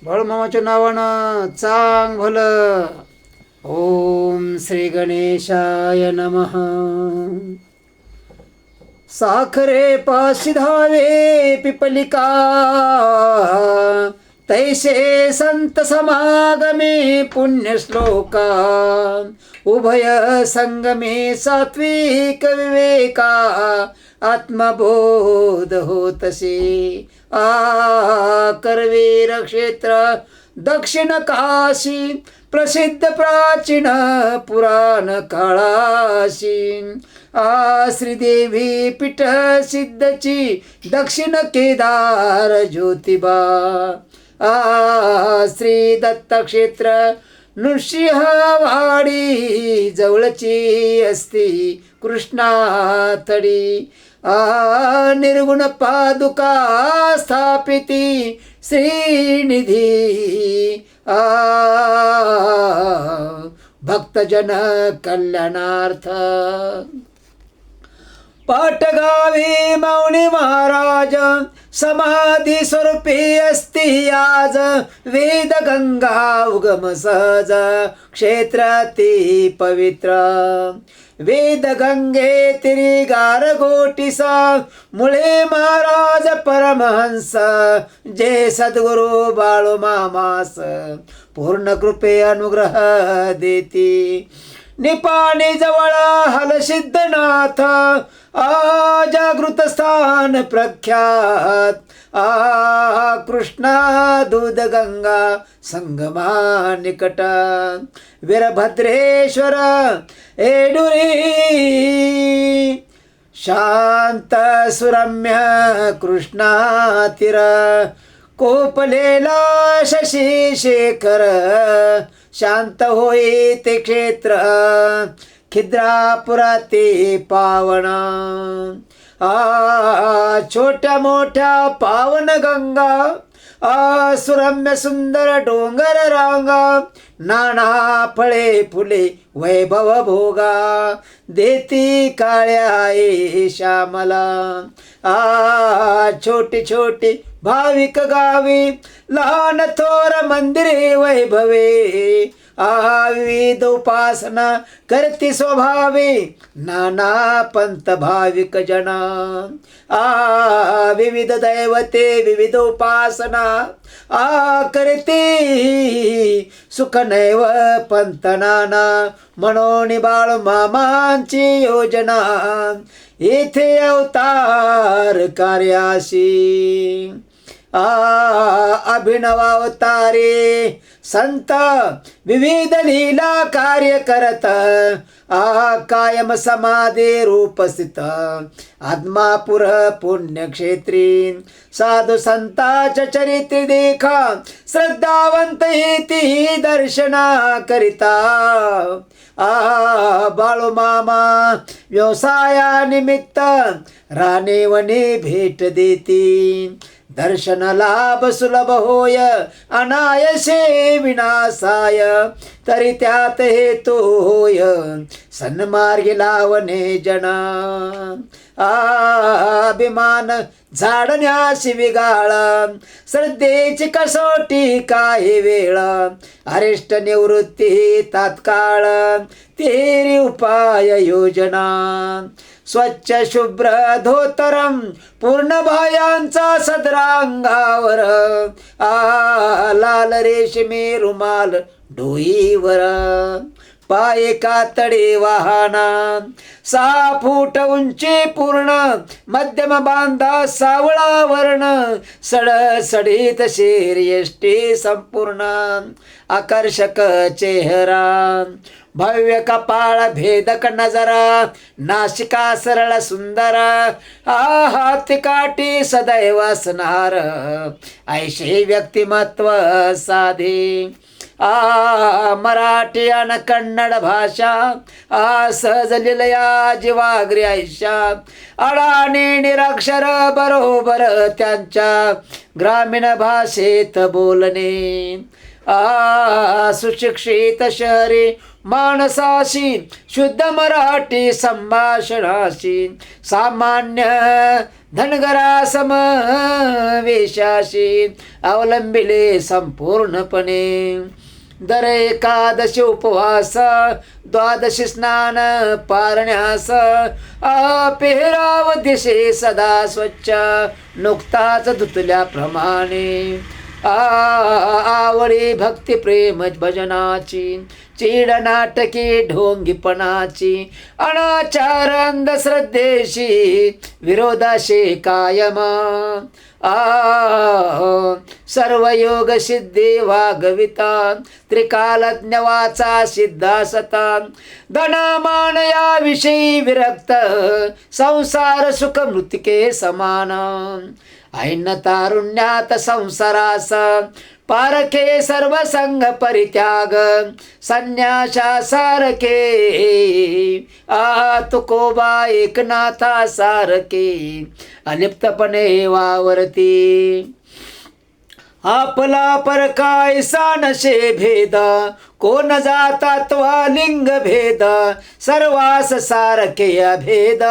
बाळूमामाच्या नावानं चांग भलं. ओम श्री गणेशाय नमः. साखरे पाशी धावे पिपलिका, तैसे संत समागमे पुण्यश्लोका. उभय संगमे सात्विक विवेका, आत्मबोध होतसे करवीर क्षेत्र दक्षिण काशी. प्रसिद्ध प्राचीन पुराण काळाशी. श्रीदेवी पीठ सिद्धची दक्षिण केदार ज्योतिबा. श्री दत्त क्षेत्र नृसिंहवाडी जवळची असती कृष्णाथडी. निर्गुण पादुका स्थापिती श्रीनिधी. भक्तजन कल्याणार्थ. पाटगावी मौनी महाराज समाधी स्वरूपी असती आज. वेद गंगा उगम सहज क्षेत्र ती पवित्र. वेद गंगे तिरी गारगोटीसा मुळे महाराज परमहंस. जे सद्गुरु बाळूमामास पूर्ण कृपे अनुग्रह देती. निपाणी जवळ हलसिद्धनाथ जागृत स्थान प्रख्यात. कृष्णा दूध गंगा संगमा निकट. वीरभद्रेश्वर एडुरी शांत सुरम्य कृष्णा तीर. कोपलेला शशी शेखर शांत होई ते क्षेत्र. खिद्रापुराती पावना छोट्या मोठ्या पावन गंगा. सुरम्य सुंदर डोंगर रांगा. नाना फळे फुले वैभव भोगा. देती काळ्या श्यामला. छोटी छोटी भाविक गावी लहान थोर मंदिरे वैभवे. विविध उपासना करती स्वभावे नाना पंत भाविक जना. विविध दैवते विविध उपासना करती सुख नैव पंत नाना. म्हणून बाळूमामांची योजना इथे अवतार कार्याशी. अभिनव अवतारे संत विविध लीला कार्य करत. कायम समाधी रूप स्थित आत्मापुर पुण्यक्षेत्री. साधू संताच्या चरित्र देखा श्रद्धावंत ती दर्शना करिता. बाळूमामा व्यवसाया निमित्त राणेवने भेट देती. दर्शन लाभ सुलभ होय अनायसे विनाशाय. तरी त्यात हेतू होय सन्मार्गी लावणे जना. अभिमान झाडण्याशी विगाळ श्रद्धेची कसोटी काही वेळ. अरिष्ट निवृत्ती तात्काळ तेरी उपाय योजना. स्वच्छ शुभ्र धोतरम पूर्ण भायांचा सदरांगावर. लाल रेशमी रुमाल डोईवर. पाये कातडे वाहना 6 फूट उंची पूर्ण. मध्यम बांधा सावळा वर्ण. सडसडीत शेर यष्टी संपूर्ण. आकर्षक चेहरा भव्य कपाळ भेदक नजरा. नाशिका सरळ सुंदर. हात काठी सदैव असणार. ऐशे व्यक्तिमत्व साधे. मराठी आणि कन्नड भाषा सहज लिलया जीवाग्री आयशा. अडाणी निरक्षर बरोबर त्यांच्या ग्रामीण भाषेत बोलणे. सुशिक्षित शहरे माणसाशी शुद्ध मराठी संभाषणाशी सामान्य धनगरा समवेशाशी अवलंबिले संपूर्णपणे. दर एकादशी उपवास द्वादशी स्नान पारण्यास पेहराव दिशे सदा स्वच्छ नुकताच धुतल्याप्रमाणे. आवडी भक्ती प्रेम भजनाची चीड नाटकी ढोंगीपणाची अनाचार अंधश्रद्धेशी विरोधाशी कायम. सर्व योग सिद्धी वागविता त्रिकालज्ञ वाचा सिद्धा सता धनमान या विषयी विरक्त संसार सुख मृतिके समान. ऐन तारुण्यात संसारास पारखे सर्व संग परित्याग संन्यासा सारखे तुकोबा एकनाथा सारखे अलिप्तपणे वावरती. आपला परकायसा नशे भेद कोण जाता त्वा लिंग भेद सर्वास सारखे अभेद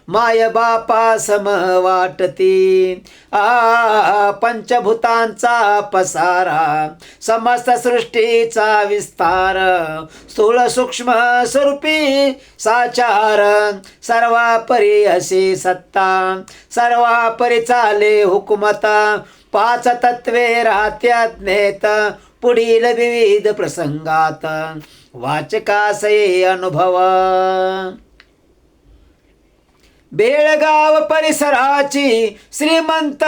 माय बापा सम वाटती. पंचभूतांचा पसारा समस्त सृष्टीचा विस्तार स्थूल सूक्ष्म स्वरूपी साचार सर्वापरी असे सत्ता सर्वापरी चाले हुकुमता. पाच तत्वे राहत्याज्ञेत पुढील विविध प्रसंगात वाचकासये अनुभव. बेळगाव परिसराची श्रीमंत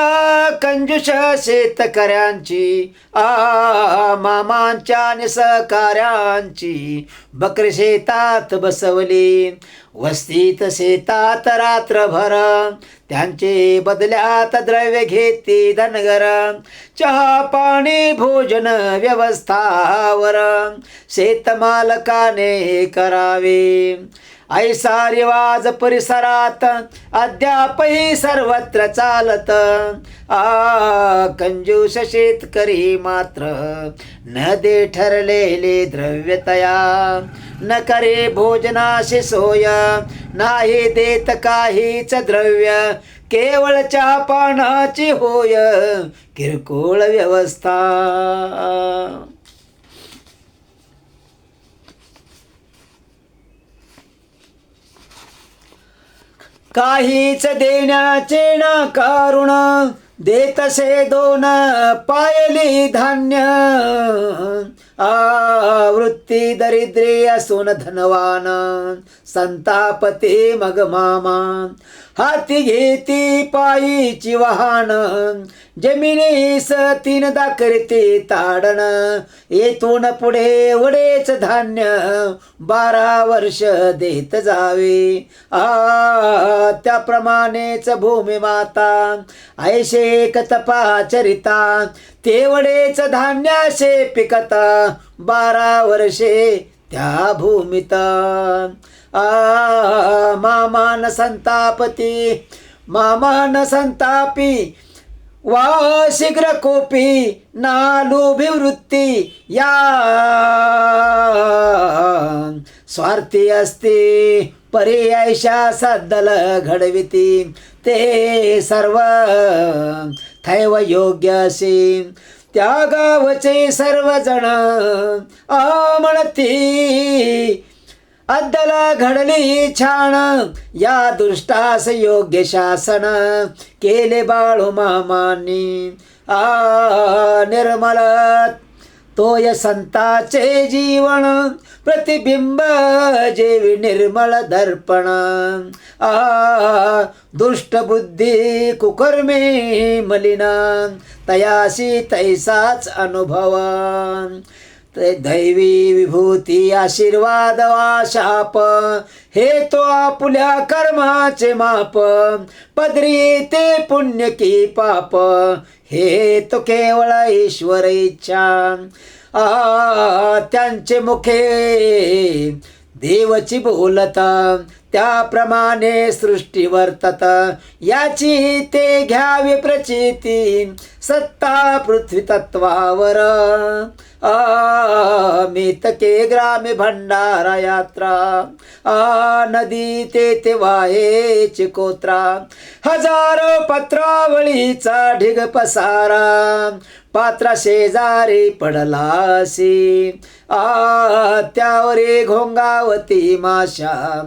कंजूष शेतकऱ्यांची मामांच्या निसहकार्यांची बकरी शेतात बसवली. वस्तीत शेतात रात्रभर त्यांचे बदल्यात द्रव्य घेती धनगर. चहा पाणी भोजन व्यवस्थावर शेतमालकाने करावे. ऐसा रिवाज परिसरात अद्यापही सर्वत्र चालत. कंजूष शेतकरी मात्र न दे ठरलेले द्रव्यतया न करे भोजनाशी सोय नाही देत काहीच द्रव्य केवळ चहा पानाची होय किरकोळ व्यवस्था. काहीच देण्याचे नाकारुण देतसे दोन पायली धान्य. वृत्ती दरिद्री असून धनवान संतापते मग मामा. हाती घेती पायीची वाहन जमिनीस तीनदा करते ताडण. येथून पुढे वडेच धान्य 12 वर्ष देत जावे. त्याप्रमाणेच भूमी माता ऐशे कतपाचरिता तेवढेच धान्याशे पिकता 12 वर्षे त्या भूमीत. मामान संतापी वा शीघ्र कोपी नालोभिवृत्ती या स्वार्थी असते पर्यायशा सद्दल घडविती. ते सर्व थैव योग्य असे त्या गावचे सर्वजण म्हणती. अद्दला घडली छान या दुष्टास योग्य शासन केले बाळू मामांनी. निर्मल तोय संताचे जीवन प्रतिबिंब जेवी निर्मळ दर्पण. दुष्ट बुद्धी कुकर्मे मलिना तयासी तैसाच अनुभव. दैवी विभूती आशीर्वाद वा शाप हे तो आपुल्या कर्माचे माप. पदरी ते पुण्य की पाप हे तो केवळ ईश्वर इच्छा. त्यांचे मुखे देवची बोलता त्याप्रमाणे सृष्टी वर्तत याची ते घ्यावे प्रचिती सत्ता पृथ्वी तत्वावर मेतके ग्रामे भंडारा यात्रा नदी ते वाहे चिकोत्रा हजारो पत्रावळीचा ढिग पसारा पात्रा शेजारी पडलासी त्यावरी घोंगावती माशा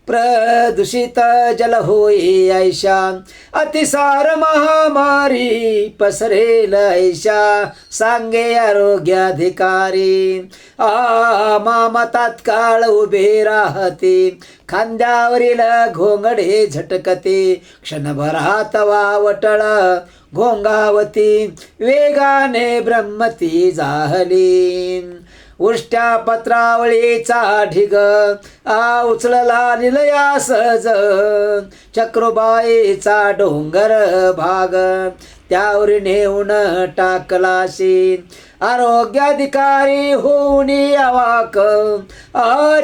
प्रदूषित जल होई ऐशा अतिसार महामारी पसरेल ऐशा सांगे आरोग्याधिकारी मामा तात्काळ उभे राहते खांद्यावरील घोंगडे झटकते क्षणभरात वावटळ घोंगावती वेगाने ब्रह्मती जाहली उष्ट्या पत्रावळीचा ढिग उचलला निलया सहज चक्रुबाईचा डोंगर भाग त्यावर नेऊन टाकलाशी आरोग्याधिकारी होऊन अवाक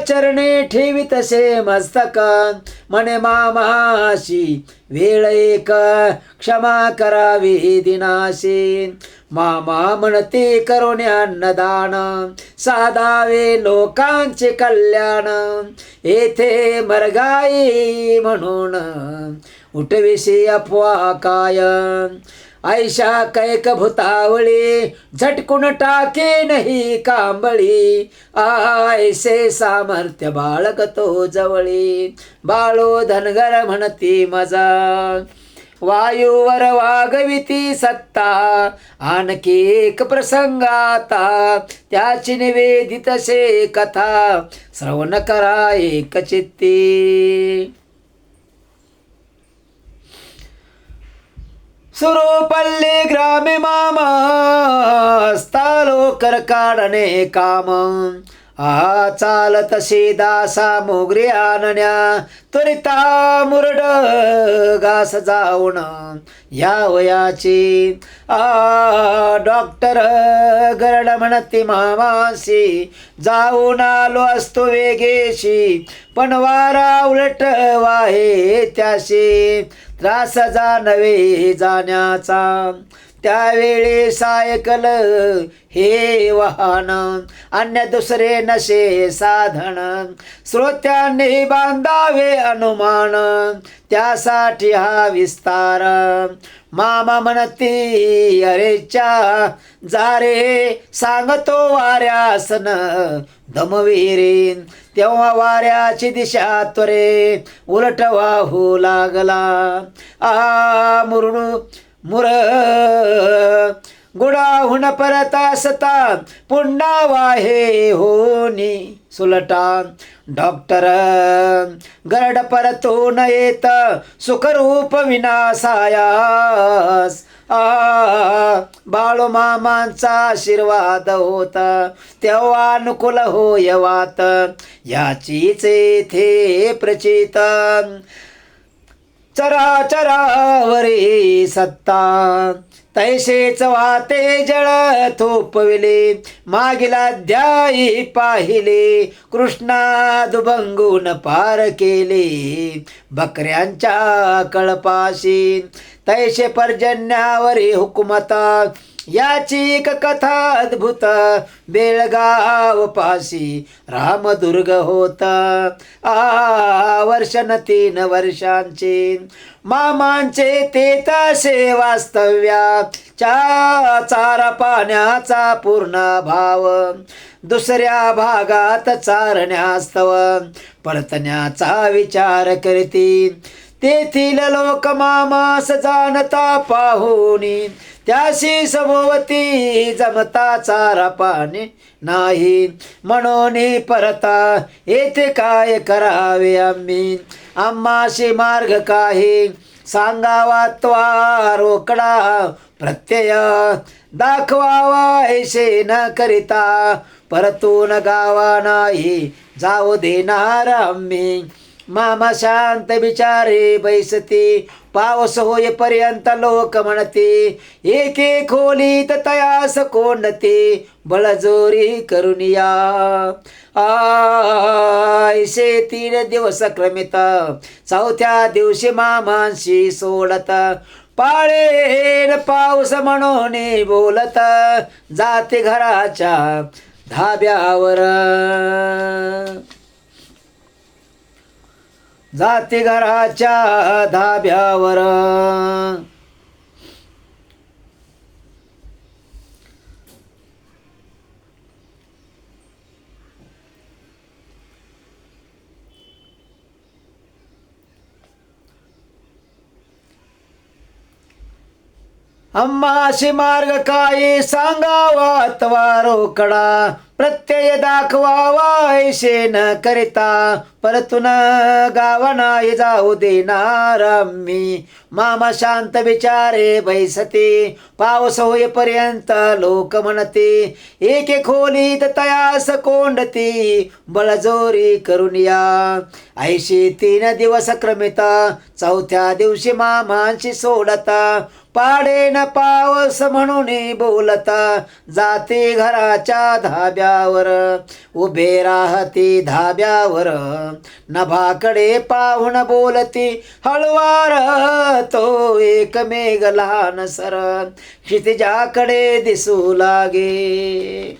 चरणे ठेवी तसे मस्तक म्हणे मामाशी वेळ एक क्षमा करावी दिनाशी मामा म्हणते करुणे अन्नदान साधावे लोकांचे कल्याण येथे मरगाई म्हणून उठविशी अफवा काय ऐशा कैक भूतावळी झटकून टाके नाही कांबळी ऐसे सामर्थ्य बाळक तो जवळी बाळो धनगर म्हणती मजा वायूवर वागविती सत्ता आणखी एक प्रसंग आता त्याची निवेदितसे कथा श्रवण करा एक चित्ती सुरूपल्ली ग्रामे मामा स्थालो करकाडणे काम चालत दासा मोगरी आणण्या त्वरिता मुरड घास जाऊन या वयाची डॉक्टर गरड म्हणती मामाशी जाऊन आलो असतो वेगेशी पण वारा उलट वाहे त्याशी त्रास जाणवे जाण्याचा त्यावेळी सायकल हे वाहन अन्य दुसरे नशे साधन श्रोत्यांनी बांधावे अनुमान त्यासाठी हा विस्तार मामा म्हणती अरेच्या जारे सांगतो वाऱ्यासन दमवीरीन तेव्हा वाऱ्याची दिशा त्वरे उलट वाहू लागला मुर गुडाहून परत असता पुन्हा वाहे होनी सुलटा डॉक्टर गरड परतून येत सुखरूप विनाशायास बाळू मामांचा आशीर्वाद होता तेव्हा अनुकूल होय वात याचीच येथे प्रचित चराचरावरी सत्ता तैसेच वाते जळ थोपविले मागील अध्यायी पाहिले कृष्णा दुभंगून पार केले बकऱ्यांच्या कळपाशी तैसे पर्जन्यावरी हुकुमता याची एक कथा अद्भुत बेळगाव पाशी रामदुर्ग होता वर्षन 3 वर्षांचे मामांचे ते तसे वास्तव्या चारा पाण्याचा पूर्ण भाव दुसऱ्या भागात चारण्यास्तव परतण्याचा विचार करती तेथील लोक मामास जाणता पाहुनी त्याशी सभोवती जमता चारा पाणी नाही म्हणून परता येथे काय करावे आम्ही आम्हाशी मार्ग काही सांगावा त्वा रोकडा प्रत्यय दाखवावा ऐसे न करिता परतून गावा नाही जाऊ देणार आम्ही मामा शांत बिचारे बैसती, पाऊस होईपर्यंत लोक म्हणते, एके खोलीत तयास कोंडते, बळजोरी करून या. ऐसे 3 दिवस क्रमित, चौथ्या दिवशी मामांशी सोडत, पाळेन पाऊस म्हणून बोलत, जाते घराच्या धाब्यावर. जाते घराच्या धाब्यावर. अम्माशी मार्ग काय सांगावा तवा रोकडा, प्रत्यय दाखवावा ऐशे न करिता, परतून गावा नाही जाऊ देणार आम्ही. मामा शांत बिचारे बैसते, पाऊस होईपर्यंत लोक म्हणते, एके खोलीत तयास कोंडती, बळजोरी करून या. ऐशी 3 दिवस क्रमित, चौथ्या दिवशी मामांची सोडता, पाडेन पावस म्हणून बोलता, जाते घराच्या धाब्यावर. उभे राहते धाब्यावर, नभाकडे पाहून बोलती, हळुवार तो एक मेघ लहान सर, क्षितिजाकडे दिसू लागे.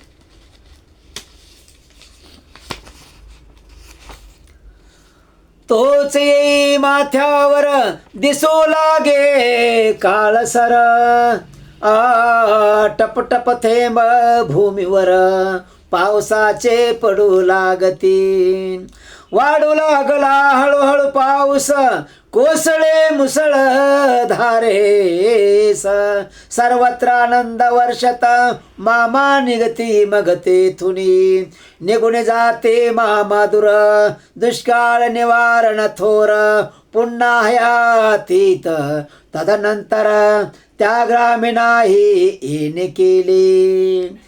तोच येई माथ्यावर, दिसू लागे काळसर. टप टप थेंब भूमीवर, पावसाचे पडू लागती. वाढू लागला हळूहळू पाऊस, कोसळे मुसळ धारेस. सर्वत्र आनंद वर्षत, मामा निगती मग तेथुनी. निघून जाते मामा दूर, दुष्काळ निवारण थोर, पुन्हा हयातीत तदनंतर त्या ग्रामी नाही येणे केली.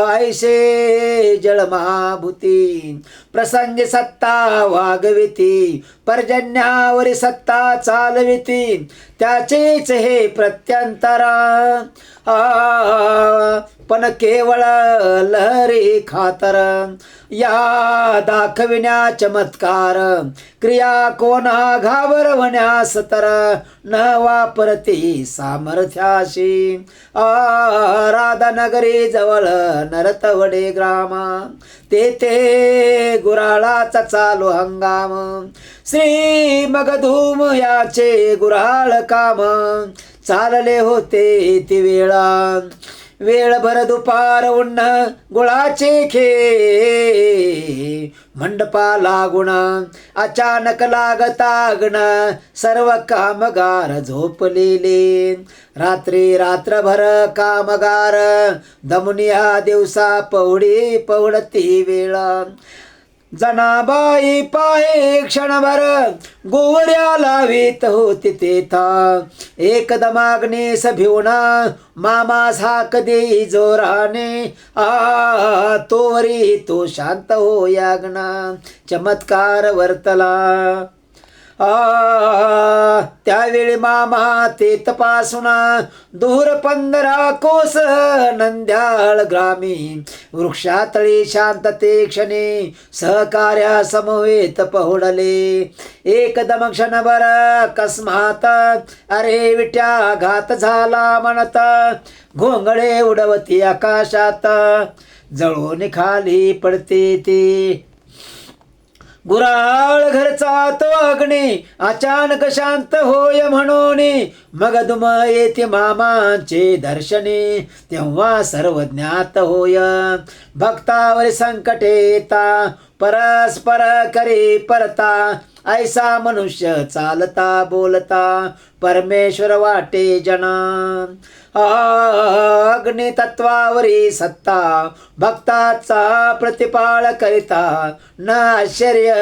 ऐसे जळमाभूती, प्रसंगी सत्ता वागविती, पर्जन्यावरी सत्ता चालविती, त्याचेच हे प्रत्यंतरा. पण केवळ लहरी खातर, या दाखविण्या चमत्कार, क्रिया कोणा घाबरवण्यास तर, न वापरती सामर्थ्याशी. राधानगरी जवळ नरतवडे ग्राम, तेथे गुराळाचा चालू हंगाम. श्री मगधूम याचे गुराळ काम, चालले होते ती वेळा. वेळभर दुपार उन्न गुळाचे खे, मंडपा लागुण अचानक लागता अग्न, सर्व कामगार झोपलेले. रात्री रात्रभर कामगार, दमुनिया दिवसा पवडी पवडती वेळा. जनाबाई पाहे क्षणभर, गोवऱ्या लावीत होती तेथा. एकदम अग्नेस भिवणा, मामास हाक देई जोराने. तोवरी तो शांत होया अग्ना, चमत्कार वर्तला. त्यावेळी मामा ते तपासून, दूर 15 कोस नंद्याळ ग्रामी. वृक्षातळी शांतते क्षणी, सहकार्या समवेत पहुडले. एकदम क्षणभर अकस्मात, अरे विट्या घात झाला म्हणत, घोंगडे उडवती आकाशात, जळून खाली पडते ती. गुराळ घरचा तो अग्नी, अचानक शांत होय म्हणून. मग दुम येते मामांचे दर्शनी, तेव्हा सर्व ज्ञात होय. भक्तावर संकट येता, परस्पर करे परता. ऐसा मनुष्य चालता बोलता, परमेश्वर वाटे जना. अग्नि तत्वावरी सत्ता भक्ताचा प्रतिपाळ करिता न आश्चर्य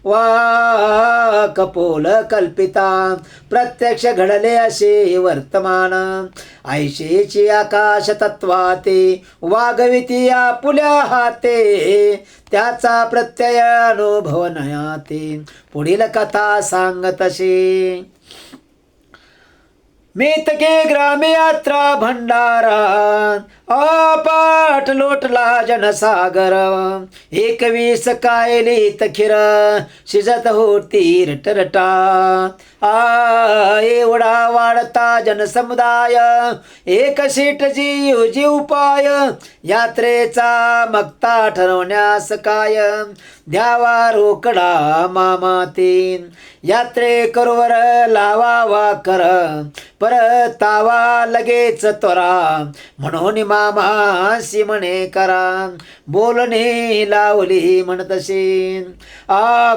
वा कपोल कल्पिता प्रत्यक्ष घडले असे वर्तमान ऐशेची आकाश तत्वाते वागविती आपुल्या हाते त्याचा प्रत्यय अनुभव नयाते पुढील कथा सांगतशी मेतके ग्रामे यात्रा भंडारा अपाट लोटला जनसागर 21 कायलीत खीर शिजत होती रटरटा एवढा वाढता जनसमुदाय एक शीट जीवजी उपाय यात्रेचा मक्ता ठरवण्यास काय द्यावा रोकडा मामातीन यात्रेकरूवर लावावा कर परतावा लगेच त्वरा म्हणून मामासी म्हणे करा बोलणे लावली म्हणतशी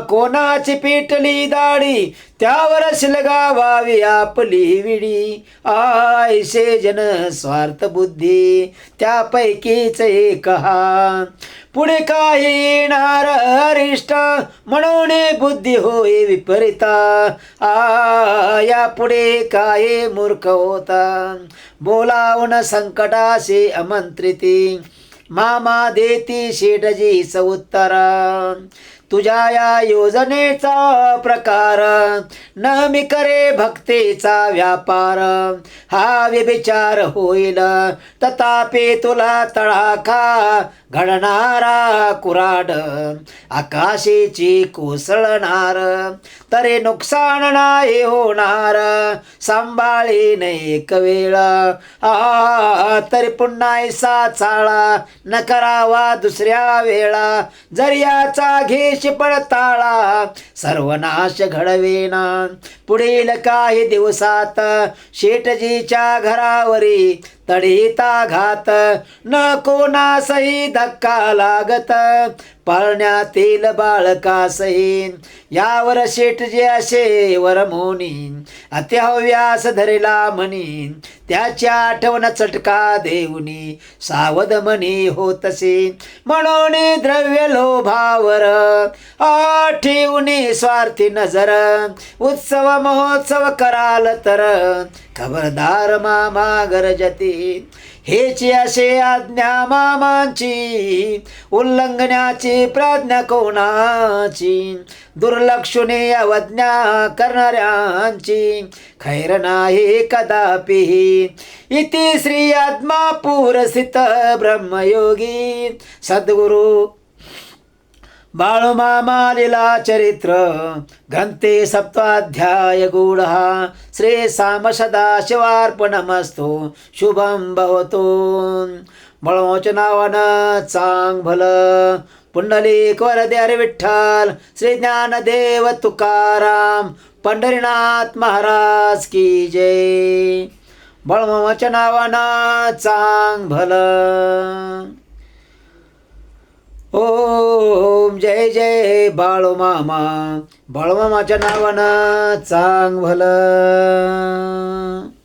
कोणाची पिटली दाढी त्यावर शिलगावावी आपली विडी ऐसे जन स्वार्थ बुद्धी त्यापैकीच एक हा पुढे काही येणार अरिष्ट म्हणून बुद्धी होय विपरीता या पुढे काय मूर्ख होता बोलावून संकटाशी आमंत्रिती मामा देती शेठजीच उत्तर तुझ्या या योजनेचा प्रकार न मी करे भक्तीचा व्यापार हा व्यभिचार होईल तथापि तुला तळाखा घडणारा कुराड आकाशीची कोसळणार तरी नुकसान नाही होणार सांभाळीन एक वेळ तरी पुन्हा ऐसा चाळा न करावा दुसऱ्या वेळा जर याचा घेश पडताळा सर्वनाश घडवेना पुढील काही दिवसात शेठजीच्या घरावरी तडीता घात न कोणासही धक्का लागत पाळण्यातील बाळकासही यावर शेठजी असे वरमोनी अत्यहव्यास धरला म्हणी त्याची आठवण चटका देऊनी सावध म्हणी होतसे म्हणून द्रव्य लोभावर ठेवूनी स्वार्थी नजर उत्सव महोत्सव कराल तर खबरदार मामा गरजती हेची असे आज्ञा मामांची उल्लंघनाची प्राज्ञा कोणाची दुर्लक्षणे अवज्ञा करणाऱ्यांची खैर नाही कदापि इति श्री आत्मापूर स्थित ब्रह्मयोगी सद्गुरु बाळूमामा लीला चरित्र ग्रंथे सप्ताध्याय गूढ श्री साम सदाशिवार्पणमस्तु शुभम भवतु बळवाच्या नावानं चांग भल पुंडलिक वरद्यार विठ्ठल श्री ज्ञानदेव तुकाराम पंढरीनाथ महाराज की जय बळवाच्या नावानं चांग भल ओम जय जय बाळूमामा बाळूमामाच्या नावानं चांग भलं